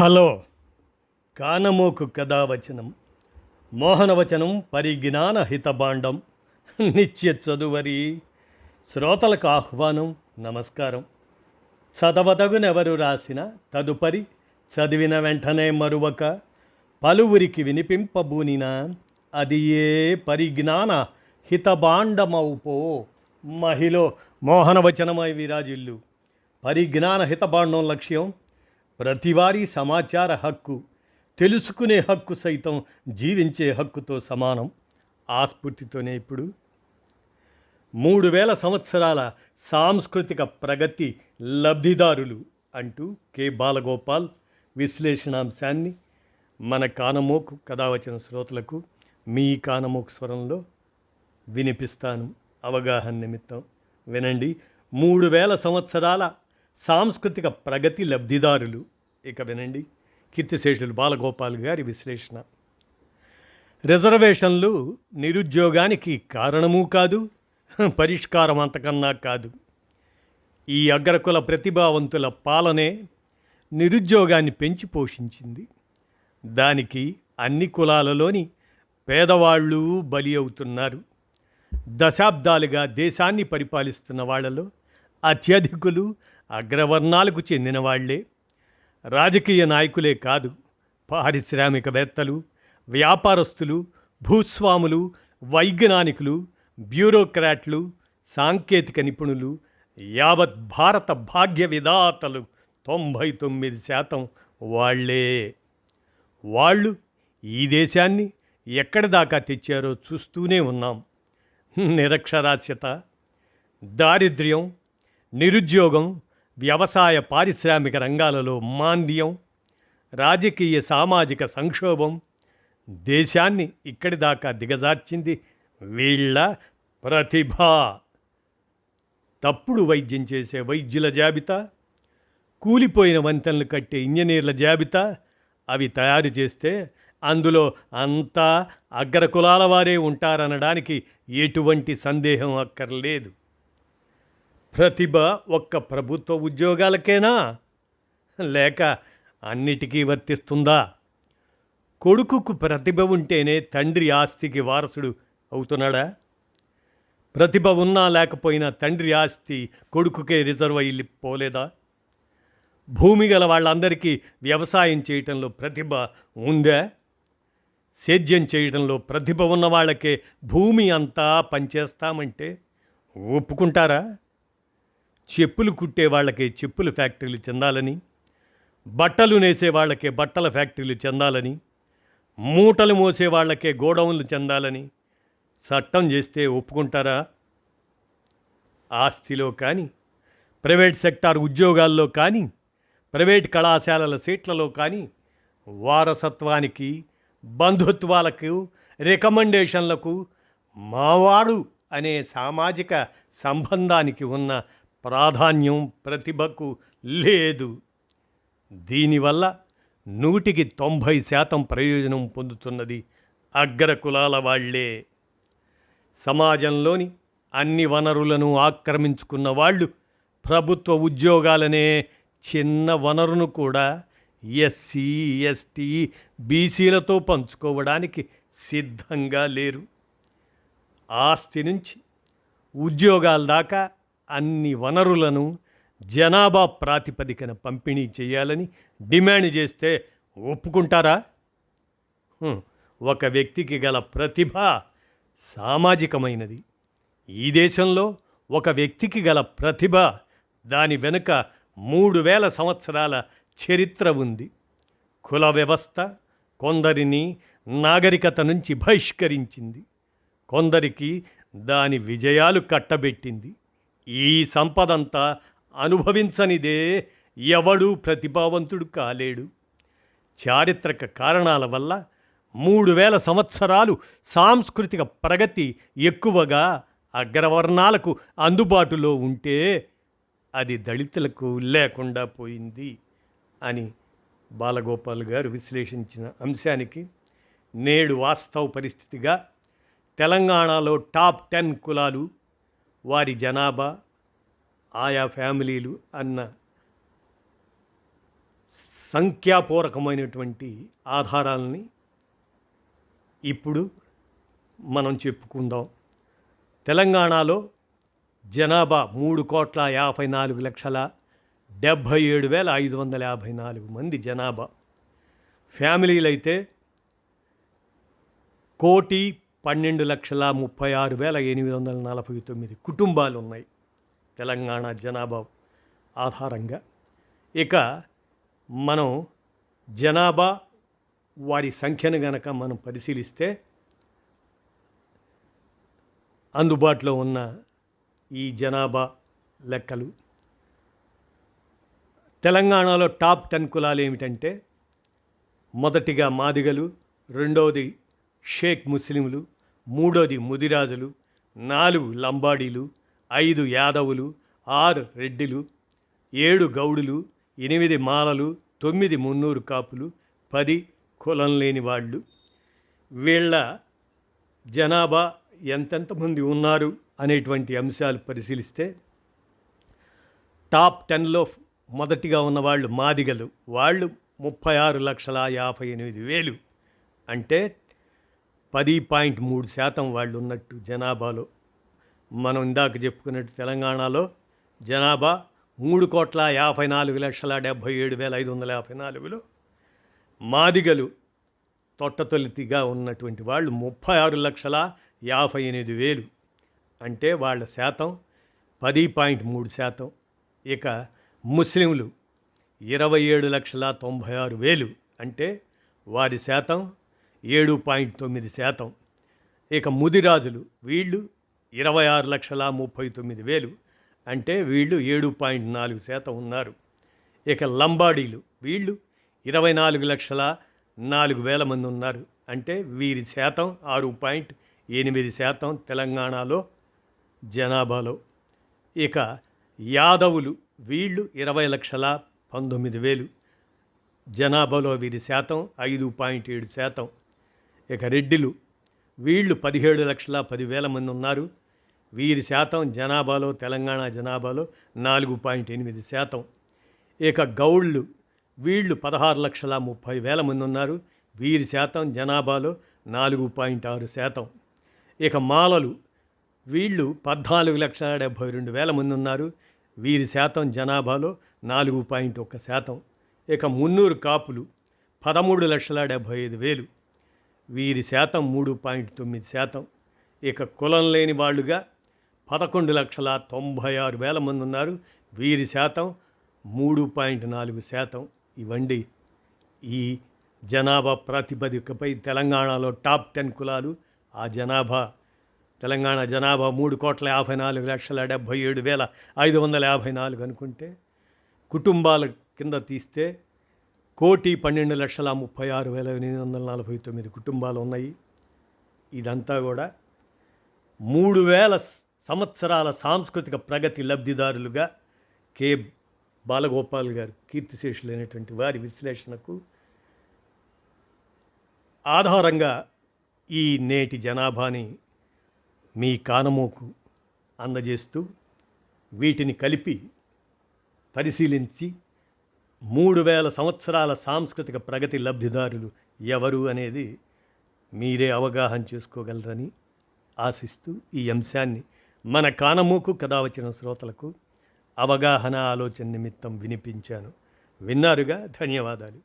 Hello కానమోకు కథావచనం మోహనవచనం పరిజ్ఞాన హితబాండం నిత్య చదువరి శ్రోతలకు ఆహ్వానం నమస్కారం. చదవదగునెవరు రాసిన తదుపరి చదివిన వెంటనే మరువక పలువురికి వినిపింపబూనిన అది ఏ పరిజ్ఞాన హితబాండమౌపో మహిళ మోహనవచనమై విరాజిల్లు. పరిజ్ఞాన హితబాండం లక్ష్యం ప్రతివారీ సమాచార హక్కు, తెలుసుకునే హక్కు సైతం జీవించే హక్కుతో సమానం. ఆ స్ఫూర్తితోనే ఇప్పుడు 3000 సంవత్సరాల సాంస్కృతిక ప్రగతి లబ్ధిదారులు అంటూ కె బాలగోపాల్ విశ్లేషణాంశాన్ని మన కానమోకు కథావచన శ్రోతలకు మీ కానమోకు స్వరంలో వినిపిస్తాను. అవగాహన నిమిత్తం వినండి. 3000 సంవత్సరాల సాంస్కృతిక ప్రగతి లబ్ధిదారులు. ఇక వినండి కీర్తిశేషులు బాలగోపాల్ గారి విశ్లేషణ. రిజర్వేషన్లు నిరుద్యోగానికి కారణమూ కాదు, పరిష్కారం అంతకన్నా కాదు. ఈ అగ్రకుల ప్రతిభావంతుల పాలనే నిరుద్యోగాన్ని పెంచి పోషించింది. దానికి అన్ని కులాలలోని పేదవాళ్ళు బలి అవుతున్నారు. దశాబ్దాలుగా దేశాన్ని పరిపాలిస్తున్న వాళ్లలో అత్యధికులు అగ్రవర్ణాలకు చెందిన వాళ్లే. రాజకీయ నాయకులే కాదు, పారిశ్రామికవేత్తలు, వ్యాపారస్తులు, భూస్వాములు, వైజ్ఞానికులు, బ్యూరోక్రాట్లు, సాంకేతిక నిపుణులు, యావత్ భారత భాగ్య విధాతలు 99% వాళ్లే. వాళ్ళు ఈ దేశాన్ని ఎక్కడి దాకా తెచ్చారో చూస్తూనే ఉన్నాం. నిరక్షరాస్యత, దారిద్ర్యం, నిరుద్యోగం, వ్యవసాయ పారిశ్రామిక రంగాలలో మాంద్యం, రాజకీయ సామాజిక సంక్షోభం దేశాన్ని ఇక్కడి దాకా దిగజార్చింది వీళ్ళ ప్రతిభ. తప్పుడు వైద్యం చేసే వైద్యుల జాబితా, కూలిపోయిన వంతెనలు కట్టే ఇంజనీర్ల జాబితా అవి తయారు చేస్తే అందులో అంతా అగ్రకులాల వారే ఉంటారనడానికి ఎటువంటి సందేహం అక్కర్లేదు. ప్రతిభ ఒక్క ప్రభుత్వ ఉద్యోగాలకేనా, లేక అన్నిటికీ వర్తిస్తుందా? కొడుకుకు ప్రతిభ ఉంటేనే తండ్రి ఆస్తికి వారసుడు అవుతున్నాడా? ప్రతిభ ఉన్నా లేకపోయినా తండ్రి ఆస్తి కొడుకుకే రిజర్వ్ అయ్యి పోలేదా? భూమి గల వాళ్ళందరికీ వ్యవసాయం చేయటంలో ప్రతిభ ఉందా? సేద్యం చేయడంలో ప్రతిభ ఉన్న వాళ్ళకే భూమి అంతా పనిచేస్తామంటే ఒప్పుకుంటారా? చెప్పులు కుట్టే వాళ్ళకే చెప్పుల ఫ్యాక్టరీలు చెందాలని, బట్టలు నేసే వాళ్ళకే బట్టల ఫ్యాక్టరీలు చెందాలని, మూటలు మోసే వాళ్ళకే గోడౌన్లు చెందాలని చట్టం చేస్తే ఒప్పుకుంటారా? ఆస్తిలో కానీ, ప్రైవేట్ సెక్టార్ ఉద్యోగాల్లో కానీ, ప్రైవేట్ కళాశాలల సీట్లలో కానీ వారసత్వానికి, బంధుత్వాలకు, రికమెండేషన్లకు, మావాడు అనే సామాజిక సంబంధానికి ఉన్న ప్రాధాన్యం ప్రతిభకు లేదు. దీనివల్ల 100% ప్రయోజనం పొందుతున్నది అగ్రకులాల వాళ్లే. సమాజంలోని అన్ని వనరులను ఆక్రమించుకున్న వాళ్ళు ప్రభుత్వ ఉద్యోగాలనే చిన్న వనరును కూడా ఎస్సీ, ఎస్టీ, బీసీలతో పంచుకోవడానికి సిద్ధంగా లేరు. ఆస్తి నుంచి ఉద్యోగాల దాకా అన్ని వనరులను జనాభా ప్రాతిపదికన పంపిణీ చేయాలని డిమాండ్ చేస్తే ఒప్పుకుంటారా? ఒక వ్యక్తికి గల ప్రతిభ సామాజికమైనది. ఈ దేశంలో ఒక వ్యక్తికి గల ప్రతిభ, దాని వెనుక 3000 సంవత్సరాల చరిత్ర ఉంది. కుల వ్యవస్థ కొందరిని నాగరికత నుంచి బహిష్కరించింది, కొందరికి దాని విజయాలు కట్టబెట్టింది. ఈ సంపదంతా అనుభవించనిదే ఎవడూ ప్రతిభావంతుడు కాలేడు. చారిత్రక కారణాల వల్ల 3000 సంవత్సరాలు సాంస్కృతిక ప్రగతి ఎక్కువగా అగ్రవర్ణాలకు అందుబాటులో ఉంటే అది దళితులకు లేకుండా పోయింది అని బాలగోపాల్ గారు విశ్లేషించిన అంశానికి నేడు వాస్తవ పరిస్థితిగా తెలంగాణలో టాప్ 10 కులాలు, వారి జనాభా, ఆయా ఫ్యామిలీలు అన్న సంఖ్యాపూర్వకమైనటువంటి ఆధారాలని ఇప్పుడు మనం చెప్పుకుందాం. తెలంగాణలో జనాభా 3,54,77,554 మంది జనాభా. ఫ్యామిలీలు అయితే 1,12,36,849 కుటుంబాలు ఉన్నాయి తెలంగాణ జనాభా ఆధారంగా. ఇక మనం జనాభా వారి సంఖ్యను గనక మనం పరిశీలిస్తే అందుబాటులో ఉన్న ఈ జనాభా లెక్కలు, తెలంగాణలో టాప్ 10 కులాలు ఏమిటంటే, మొదటిగా మాదిగలు, రెండవది షేక్ ముస్లింలు, మూడోది ముదిరాజులు, 4 లంబాడీలు, 5 యాదవులు, 6 రెడ్డిలు, 7 గౌడులు, 8 మాలలు, 9 మున్నూరు కాపులు, 10 కులం లేని వాళ్ళు. వీళ్ళ జనాభా ఎంతెంతమంది ఉన్నారు అనేటువంటి అంశాలు పరిశీలిస్తే, టాప్ 10లో మొదటిగా ఉన్నవాళ్ళు మాదిగలు. వాళ్ళు 36,58,000, అంటే 10.3% వాళ్ళు ఉన్నట్టు జనాభాలో. మనం ఇందాక చెప్పుకున్నట్టు తెలంగాణలో జనాభా 3,54,77,554లో మాదిగలు తొట్టతొలితిగా ఉన్నటువంటి వాళ్ళు 36,58,000, అంటే వాళ్ళ శాతం 10.3%. ఇక ముస్లింలు 27,96,000, అంటే వారి శాతం 7.9%. ఇక ముదిరాజులు వీళ్ళు 26,39,000, అంటే వీళ్ళు 7.4% ఉన్నారు. ఇక లంబాడీలు వీళ్ళు 24,04,000 మంది ఉన్నారు, అంటే వీరి శాతం 6.8% తెలంగాణలో జనాభాలో. ఇక యాదవులు వీళ్ళు 20,19,000 జనాభాలో, వీరి శాతం 5.7%. ఇక రెడ్డిలు వీళ్ళు 17,10,000 మంది ఉన్నారు, వీరి శాతం జనాభాలో తెలంగాణ జనాభాలో 4.8%. ఇక గౌళ్ళు వీళ్ళు 16,30,000 మంది ఉన్నారు, వీరి శాతం జనాభాలో 4.6%. ఇక మాలలు వీళ్ళు 14,72,000 మంది ఉన్నారు, వీరి శాతం జనాభాలో 4.1%. ఇక మున్నూరు కాపులు 13,75,000, వీరి శాతం 3.9%. ఇక కులం లేని వాళ్ళుగా 11,96,000 మంది ఉన్నారు, వీరి శాతం 3.4%. ఇవండి ఈ జనాభా ప్రాతిపదికపై తెలంగాణలో టాప్ 10 కులాలు. ఆ జనాభా తెలంగాణ జనాభా 3,54,77,554 అనుకుంటే, కుటుంబాల కింద తీస్తే 1,12,36,849 కుటుంబాలు ఉన్నాయి. ఇదంతా కూడా 3,000 సంవత్సరాల సాంస్కృతిక ప్రగతి లబ్ధిదారులుగా కె బాలగోపాల్ గారు, కీర్తిశేషులైనటువంటి వారి విశ్లేషణకు ఆధారంగా ఈ నేటి జనాభాని మీ కానమోకు అందజేస్తూ, వీటిని కలిపి పరిశీలించి 3,000 సంవత్సరాల సాంస్కృతిక ప్రగతి లబ్ధిదారులు ఎవరు అనేది మీరే అవగాహన చేసుకోగలరని ఆశిస్తూ ఈ అంశాన్ని మన కానమోకు కథ వచ్చిన శ్రోతలకు అవగాహన ఆలోచన నిమిత్తం వినిపించాను. విన్నారుగా, ధన్యవాదాలు.